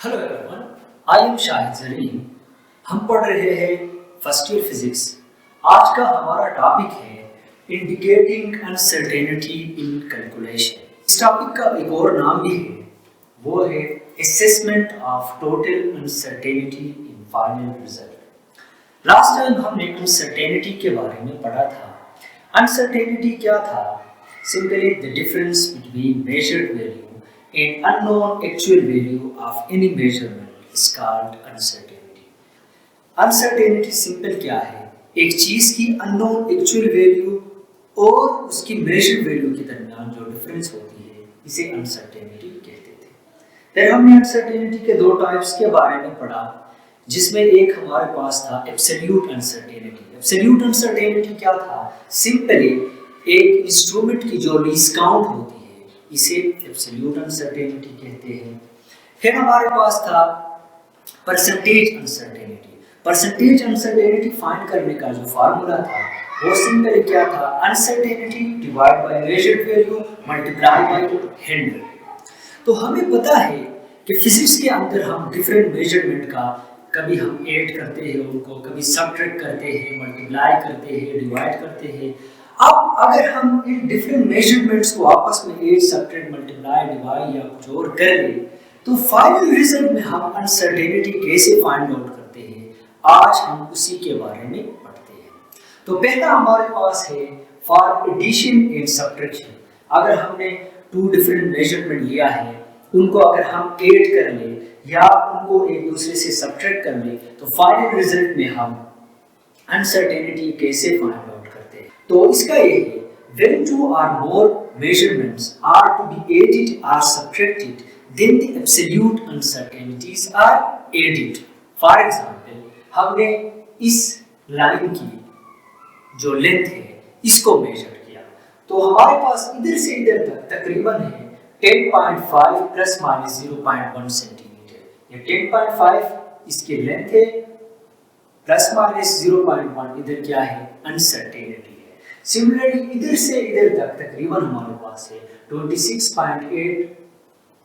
Hello everyone, I am Shahid Jaleem. हम पढ़ रहे हैं फर्स्ट ईयर फिजिक्स। आज का हमारा टॉपिक है इंडिकेटिंग अनसर्टेनिटी इन कैलकुलेशन। इस टॉपिक का एक और नाम भी है, वो है assessment of total uncertainty in final result. Last time हमने अनसर्टेनिटी के बारे में पढ़ा था। अनसर्टेनिटी क्या था? Simply the difference between measured value and unknown actual value of any measurement is called uncertainty. Uncertainty simple क्या है? एक चीज की unknown actual value और उसकी measured value के दरमियान जो डिफरेंस होती है इसे uncertainty कहते थे। फिर हमने uncertainty के दो टाइप्स के बारे में पढ़ा, जिसमें एक हमारे पास था absolute uncertainty। absolute uncertainty क्या था? सिंपली एक इंस्ट्रूमेंट की जो लीस्ट काउंट होती है इसे एब्सोल्यूट अनसर्टेनिटी कहते हैं। फिर हमारे पास था percentage uncertainty. Percentage uncertainty find करने का जो फार्मूला था वो सिंपली क्या था? Uncertainty divide by measured value multiply by 100। तो हमें पता है कि फिजिक्स के अंदर हम डिफरेंट मेजरमेंट का कभी हम ऐड करते हैं उनको, कभी सबट्रैक्ट करते हैं, मल्टीप्लाई करते हैं, डिवाइड करते हैं। अब अगर हम इन डिफरेंट मेजरमेंट्स को आपस में ऐड, सबट्रैक्ट, मल्टीप्लाई, डिवाइड या कुछ और कर ले तो फाइनल रिजल्ट में हम अनसर्टेनिटी कैसे फाइंड आउट करते हैं, आज हम उसी के बारे में पढ़ते हैं। तो पहला हमारे पास है फॉर एडिशन एंड सबट्रैक्शन। अगर हमने टू डिफरेंट मेजरमेंट लिया है, उनको अगर हम ऐड कर ले या उनको एक दूसरे से सबट्रैक्ट कर ले तो फाइनल रिजल्ट में हम अनसर्टेनिटी कैसे फाइंड आउट करते हैं। तो इसका ये है, when two or more measurements are to be added or subtracted, then the absolute uncertainties are added. For example, हमने इस लाइन की जो लेंथ है इसको मेजर किया, तो हमारे पास इधर से इधर तक तकरीबन है 10.5 प्लस माइनस 0.1 सेंटीमीटर। ये 10.5 इसकी लेंथ है, प्लस माइनस 0.1 इधर क्या है? अनसर्टेनिटी है। सिमिलरली इधर से इधर तक तकरीबन हमारे पास है 26.8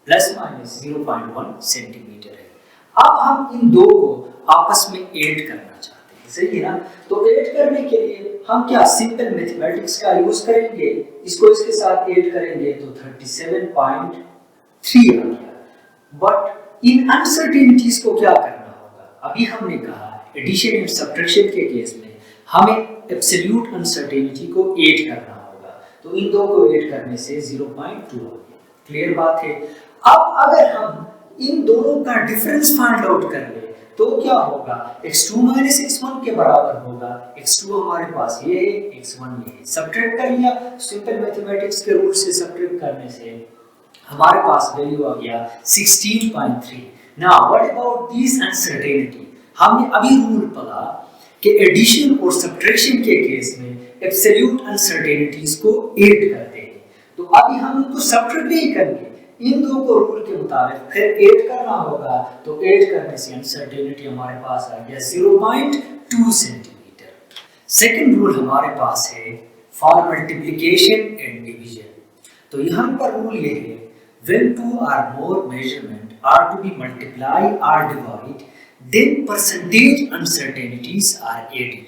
प्लस माइनस 0.1 सेंटीमीटर है। अब हम इन दो को आपस में ऐड करना चाहते हैं, सही है ना? तो ऐड करने के लिए हम क्या सिंपल मैथमेटिक्स का यूज करेंगे, इसको इसके साथ ऐड करेंगे तो 37.3 आ गया। बट इन अनसर्टेनिटीज को क्या करना होगा? अभी हमने कहा एडिशन एंड सबट्रैक्शन के केस में हमें एब्सोल्यूट अनसर्टेनिटी को ऐड करना होगा, तो इन दो को ऐड करने से 0.2 हो गया। क्लियर बात है? अब अगर हम इन दोनों का डिफरेंस फाइंड आउट कर ले तो क्या होगा? x2 माइनस x1 के बराबर होगा। x2 हमारे पास ये है, x1 ये है। सबट्रैक्ट कर लिया, सिंपल मैथमेटिक्स के रूल से सबट्रैक्ट करने से हमारे पास वैल्यू आ गया 16.3। Now what about this uncertainty? हमने अभी रूल पढ़ा कि एडिशन और सबट्रैक्शन के केस में एब्सोल्यूट अनसर्टेनिटीज को ऐड करते हैं, तो अभी हम उनको सबट्रैक्ट नहीं करेंगे, इन दो को रूल के मुताबिक फिर ऐड करना होगा। तो ऐड करने से अनसर्टेनिटी हमारे पास आ गया 0.2 सेंटीमीटर। सेकंड रूल हमारे पास है फॉर मल्टीप्लिकेशन एंड डिवीजन। तो यहाँ पर रूल ये है, when two or more measurement are to be multiplied or divided, then percentage uncertainties are added.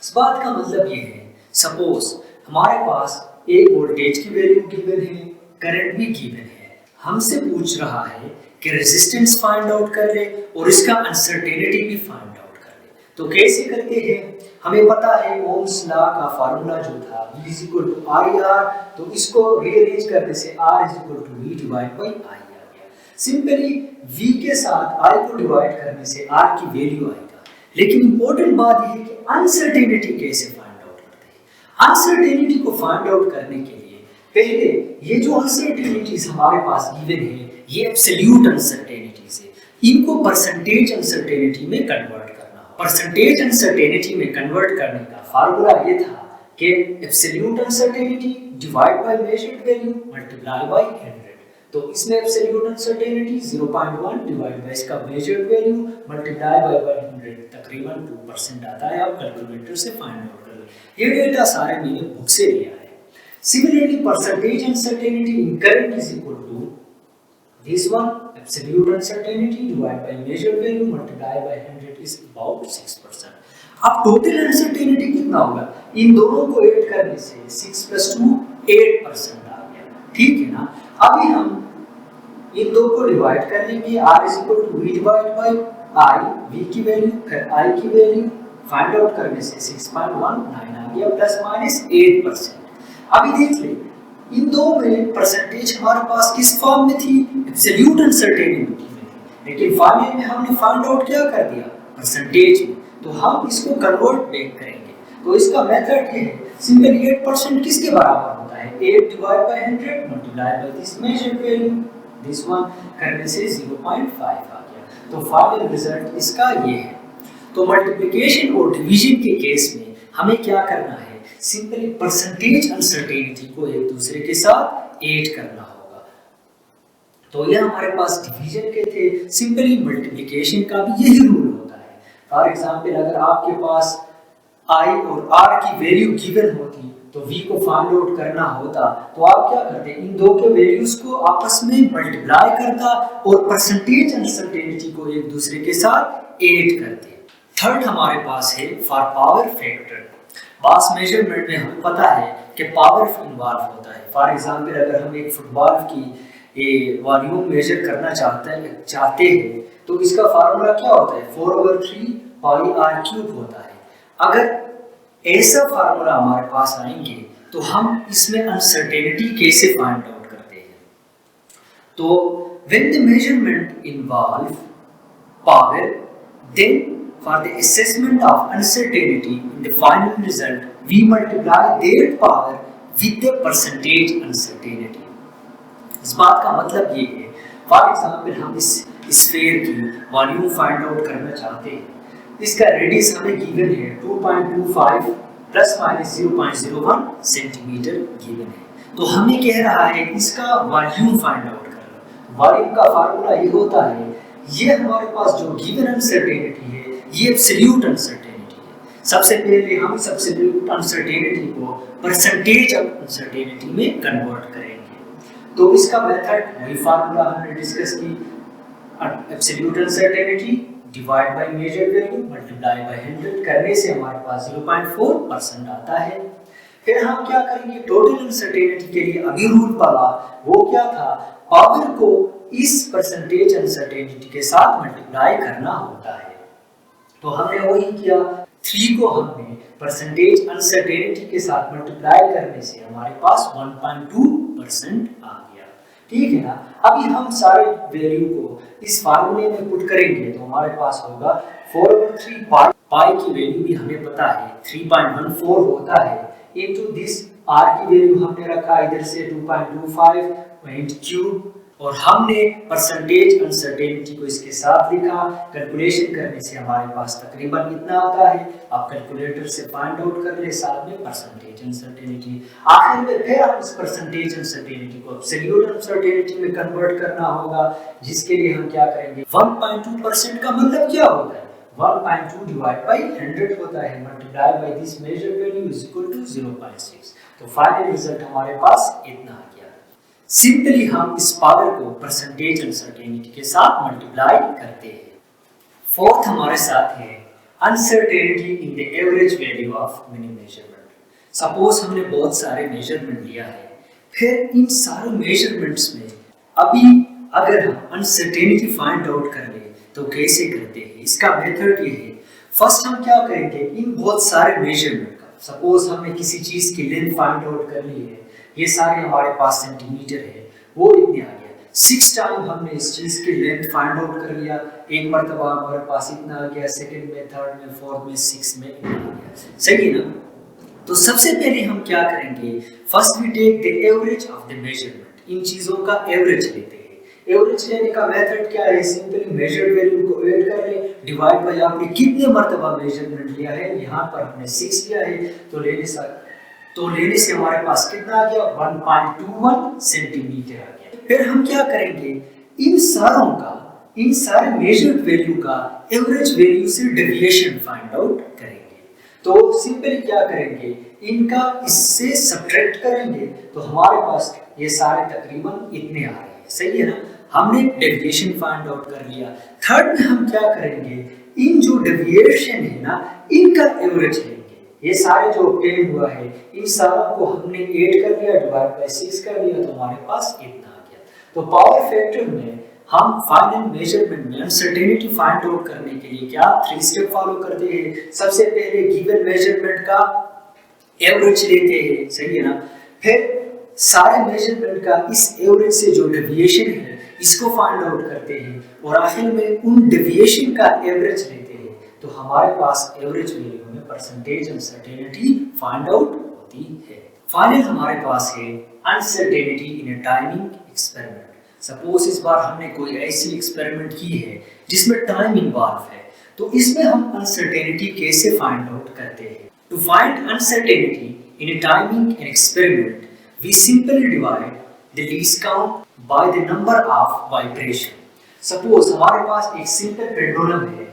इस बात का मतलब ये है, सपोज हमारे पास एक वोल्टेज की वैल्यू गिवन है, करंट भी गिवन है, हमसे पूछ रहा है कि रेजिस्टेंस फाइंड आउट कर ले और इसका अनसर्टेनिटी भी फाइंड आउट कर ले। तो कैसे करते हैं? हमें पता है ओम्स लॉ का फार्मूला जो था V = IR, तो इसको रीअरेंज करने से R = V divide by I आ गया। सिंपली V के साथ I को डिवाइड करने से R की वैल्यू आएगा। लेकिन इंपॉर्टेंट बात यह है कि अनसर्टेनिटी कैसे फाइंड आउट करते हैं। अनसर्टेनिटी को फाइंड आउट करने के लिए पहले ये जो अनसर्टेनिटीज हमारे पास गिवन है ये एब्सोल्यूट अनसर्टेनिटीज है, इनको परसेंटेज अनसर्टेनिटी में कन्वर्ट करना। परसेंटेज अनसर्टेनिटी में कन्वर्ट करने का फार्मूला ये था कि absolute uncertainty divide by measured value multiply by 100। तो इसमें एब्सोल्यूट अनसर्टेनिटी 0.1 डिवाइड बाय इसका मेजर्ड वैल्यू मल्टीप्लाई बाय 100 तकरीबन 2% आता है। आप कैलकुलेटर से फाइंड आउट कर लें। ये डेटा सारे मैंने बुक से लिया है। Similarly, percentage uncertainty in current is equal to this one absolute uncertainty divide by measured value multiply by 100 is about 6%। अब टोटल अनसर्टेनिटी कितना होगा? इन दोनों को ऐड करने से 6 + 2 8% आ गया, ठीक है ना। अभी हम इन दो को डिवाइड कर लेंगे, r = v divide by i, v की वैल्यू फिर i की वैल्यू फाइंड आउट करने से 6.19 आ गया प्लस माइनस 8%। अभी देख ले इन दो में परसेंटेज हमारे पास किस फॉर्म में थी? एब्सोल्यूट अनसर्टेनिटी में थी, लेकिन फाइनल में हमने फाइंड आउट क्या कर दिया? परसेंटेज में। तो हम इसको कन्वर्ट बैक करेंगे। तो इसका मेथड ये है, सिंपली 8% किसके बराबर होता है? 8 divide by 100 multiply by this measured value, this one करने से 0.5 आ गया। तो फाइनल रिजल्ट इसका ये है। तो मल्टीप्लिकेशन और डिवीजन के केस में हमें क्या करना है? सिंपली परसेंटेज अनसर्टेनिटी को एक दूसरे के साथ ऐड करना होगा। तो ये हमारे पास डिवीजन के थे। सिंपली मल्टीप्लिकेशन का भी यही रूल होता है। फॉर एग्जांपल अगर आपके पास i और r की वैल्यू गिवन होती तो v को फाइंड आउट करना होता, तो आप क्या करते? इन दो के वैल्यूज को आपस में मल्टीप्लाई करता और परसेंटेज अनसर्टेनिटी को एक दूसरे के साथ ऐड करते। थर्ड हमारे पास है for power factor. Mass measurement में हमें पता है कि पावर इन्वॉल्व होता है। फॉर एग्जांपल अगर हम एक फुटबॉल की वॉल्यूम मेजर करना चाहते हैं तो इसका फार्मूला क्या होता है? 4/3 पाई r³ होता है। अगर ऐसा फार्मूला हमारे पास आएंगे तो हम इसमें अनसर्टेनिटी कैसे फाइंड आउट करते हैं? तो when the measurement involve power, then for the assessment of uncertainty in the final result, we multiply that power with the percentage uncertainty. इस बात का मतलब ये है, फॉर एग्जाम्पल हम इस स्फीयर की वॉल्यूम फाइंड आउट करना चाहते हैं। इसका रेडियस हमें गिवन है 2.25 प्लस माइनस 0.01 सेंटीमीटर गिवन है। तो हमें कह रहा है इसका वॉल्यूम फाइंड आउट करना। वॉल्यूम का फार्मूला ये होता है, ये हमारे पास जो गिवन अनसर्टेनिटी है ये एब्सोल्यूट अनसर्टेनिटी है। सबसे पहले हम इस एब्सोल्यूट अनसर्टेनिटी को परसेंटेज अनसर्टेनिटी में कन्वर्ट करेंगे। तो इसका मेथड वही फार्मूला हमने डिस्कस की, absolute uncertainty divide by measured value multiply by 100 करने से हमारे पास 0.4% आता है। फिर हम क्या करेंगे? टोटल अनसर्टेनिटी के लिए अभी रूल पढ़ा, वो क्या था? पावर को इस परसेंटेज अनसर्टेनिटी के साथ मल्टीप्लाई करना होता है। तो हमने वही किया, 3 को हमने परसेंटेज अनसर्टेनिटी के साथ मल्टीप्लाई करने से हमारे पास 1.2% आ गया, ठीक है ना। अभी हम सारे वैल्यू को इस फार्मूले में पुट करेंगे तो हमारे पास होगा 4/3 पाई की वैल्यू भी हमें पता है 3.14 होता है, इनटू दिस r की वैल्यू हमने रखा इधर से 2.25 पॉइंट क्यूब, और हमने परसेंटेज अनसर्टेनिटी को इसके साथ लिखा। कैलकुलेशन करने से हमारे पास तकरीबन इतना आता है। आप कैलकुलेटर से फाइंड आउट कर ले, साथ में परसेंटेज अनसर्टेनिटी। आखिर में फिर हम इस परसेंटेज अनसर्टेनिटी को एब्सोल्यूट अनसर्टेनिटी में कन्वर्ट करना होगा, जिसके लिए हम क्या करेंगे? 1.2% का मतलब क्या होता है? 1.2 डिवाइड बाय 100 होता है, multiply by this major value is equal to 0.6। तो फाइनल रिजल्ट हमारे पास इतना आ गया। सिंपली हम इस पावर को परसेंटेज अनसर्टेनिटी के साथ मल्टीप्लाई करते हैं। फोर्थ हमारे साथ है uncertainty in the average value of many measurement. Suppose हमने बहुत सारे मेजरमेंट लिया है, फिर इन सारे मेजरमेंट्स में अभी अगर हम अनसर्टेनिटी फाइंड आउट कर ले तो कैसे करते हैं? इसका मेथड ये है, फर्स्ट हम क्या करेंगे? इन बहुत सारे मेजरमेंट का, सपोज हमने किसी चीज की लेंथ फाइंड आउट कर ली है, ये सारे हमारे पास सेंटीमीटर है, वो इतने आ गया। 6 टाइम हमने इस चीज की लेंथ फाइंड आउट कर लिया, एक मरतबा हमारे पास इतना आ गया, सेकंड में, थर्ड में, फोर्थ में, 6 में इतना आ गया, सही है ना। तो सबसे पहले हम क्या करेंगे? First we take the average of the measurement. इन चीजों का एवरेज लेते हैं। एवरेज लेने का मेथड क्या है? सिंपली मेजर्ड वैल्यू को ऐड कर ले, डिवाइड बाय आपने कितने मरतबा मेजरमेंट लिया है, यहाँ पर हमने 6 लिया है, तो लेने से हमारे पास कितना आ गया? 1.21 सेंटीमीटर आ गया। फिर हम क्या करेंगे? इन सारे मेजर्ड वैल्यू का एवरेज वैल्यू से डेविएशन फाइंड आउट करेंगे। तो सिंपली क्या करेंगे? इनका इससे सब्ट्रैक्ट करेंगे तो हमारे पास ये सारे तकरीबन इतने आ रहे हैं, सही है ना। हमने डेविएशन फाइंड आउट कर लिया। थर्ड में हम क्या करेंगे, इन जो डेविएशन है ना इनका एवरेज लेंगे। ये सारे जो ऑब्टेन हुआ है इन सारों को हमने 8 कर लिया, डिवाइड बाय 6 कर लिया, तो हमारे पास इतना आ गया। तो पावर फैक्टर में हम फाइनल मेजरमेंट में अनसर्टेनिटी फाइंड आउट करने के लिए क्या 3 स्टेप फॉलो करते हैं। सबसे पहले गिवन मेजरमेंट का एवरेज लेते हैं, सही है ना। फिर सारे मेजरमेंट का इस एवरेज से जो डेविएशन है इसको फाइंड आउट करते हैं और आखिर में उन डेविएशन का एवरेज लेते हैं, तो हमारे पास एवरेज वैल्यू में परसेंटेज अनसर्टेनिटी फाइंड आउट होती है। फाइनल हमारे पास है अनसर्टेनिटी इन अ टाइमिंग एक्सपेरिमेंट। सपोज इस बार हमने कोई ऐसी एक्सपेरिमेंट की है जिसमें टाइम इन्वॉल्व है, तो इसमें हम अनसर्टेनिटी कैसे फाइंड आउट करते हैं। To find uncertainty in a timing and experiment, we simply divide the least count by the number of vibration. Suppose हमारे पास एक सिंपल पेंडुलम है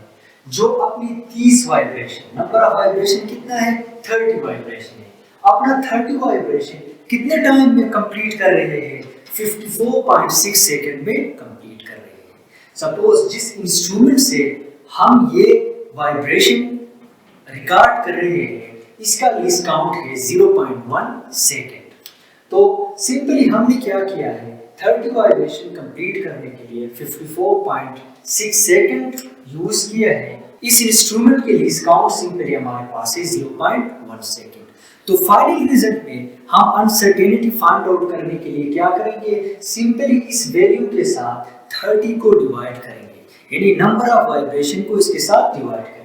जो अपनी 30 वाइब्रेशन, नंबर ऑफ वाइब्रेशन कितना है 30 वाइब्रेशन है, अपना 30 वाइब्रेशन कितने टाइम में कंप्लीट कर रहे हैं 54.6 सेकंड में कंप्लीट कर रहे हैं। सपोज जिस इंस्ट्रूमेंट से हम ये वाइब्रेशन रिकॉर्ड कर रहे हैं इसका लीस्ट काउंट है 0.1 सेकेंड। तो सिंपली हमने क्या किया है 30 वाइब्रेशन कंप्लीट करने के लिए 54.6 सेकेंड यूज किया है। इस इंस्ट्रूमेंट के लीस्ट काउंट सिंपली हमारे पास है 0.1 सेकेंड। तो फाइनल रिजल्ट में हम अनसर्टेनिटी फाइंड आउट करने के लिए क्या करेंगे, सिंपली इस वैल्यू के साथ 30 को डिवाइड करेंगे, यानी नंबर ऑफ वाइब्रेशन को इसके साथ डिवाइड करेंगे।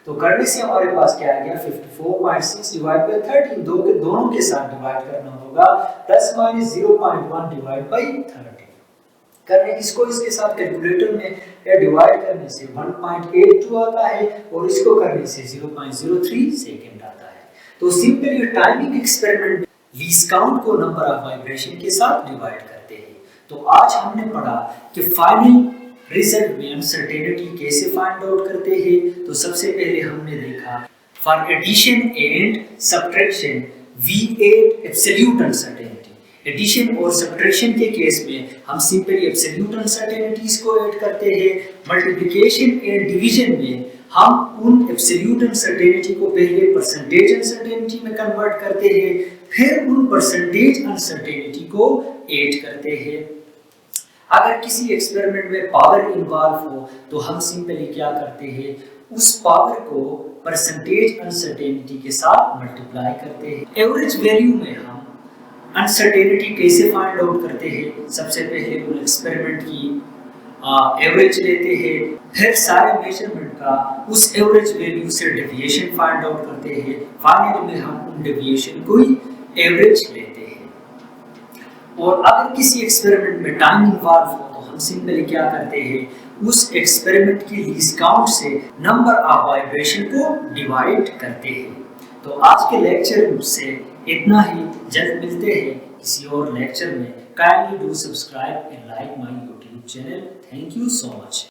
तो करने से हमारे पास क्या आ गया 54.6 डिवाइड बाय 30, दोनों के साथ डिवाइड करना होगा, प्लस माइनस 0.1 डिवाइड बाय 30 करने इसको इसके साथ कैलकुलेटर में डिवाइड करने से 1.82 आता है और इसको करने से 0.03 सेकंड आता है। तो simply timing experiment least count को नंबर ऑफ वाइब्रेशन के साथ डिवाइड करते हैं। तो आज हमने पढ़ा कि फाइनल रिजल्ट में अनसर्टेनिटी कैसे फाइंड आउट करते हैं। तो सबसे पहले हमने देखा for addition and subtraction we add absolute uncertainty. Addition और सब्ट्रैक्शन के केस में हम सिंपली एब्सोल्यूट अनसर्टेनिटीज को ऐड करते हैं। मल्टीप्लिकेशन एंड डिवीजन में हम उन एब्सोल्यूट अनसर्टेनिटी को पहले परसेंटेज अनसर्टेनिटी में कन्वर्ट करते हैं, फिर उन परसेंटेज अनसर्टेनिटी को ऐड करते हैं। अगर किसी एक्सपेरिमेंट में पावर इन्वॉल्व हो तो हम सिंपली क्या करते हैं, उस पावर को परसेंटेज अनसर्टेनिटी के साथ मल्टीप्लाई करते हैं। एवरेज वैल्यू में हम अनसर्टेनिटी कैसे फाइंड आउट करते हैं, सबसे पहले उन एक्सपेरिमेंट की एवरेज लेते हैं, फिर सारे मेजरमेंट का उस एवरेज वैल्यू से डेविएशन फाइंड आउट करते हैं, फाइनल में हम उन डेविएशन को ही एवरेज लेते हैं। और अगर किसी एक्सपेरिमेंट में टाइम इन्वॉल्व हो तो हम सिंपली क्या करते हैं, उस एक्सपेरिमेंट की लीस्ट काउंट से नंबर ऑफ वाइब्रेशन को डिवाइड करते हैं। तो आज के लेक्चर से इतना ही, जल्द मिलते हैं किसी और लेक्चर में। Kindly do subscribe and like my YouTube channel. Thank you so much.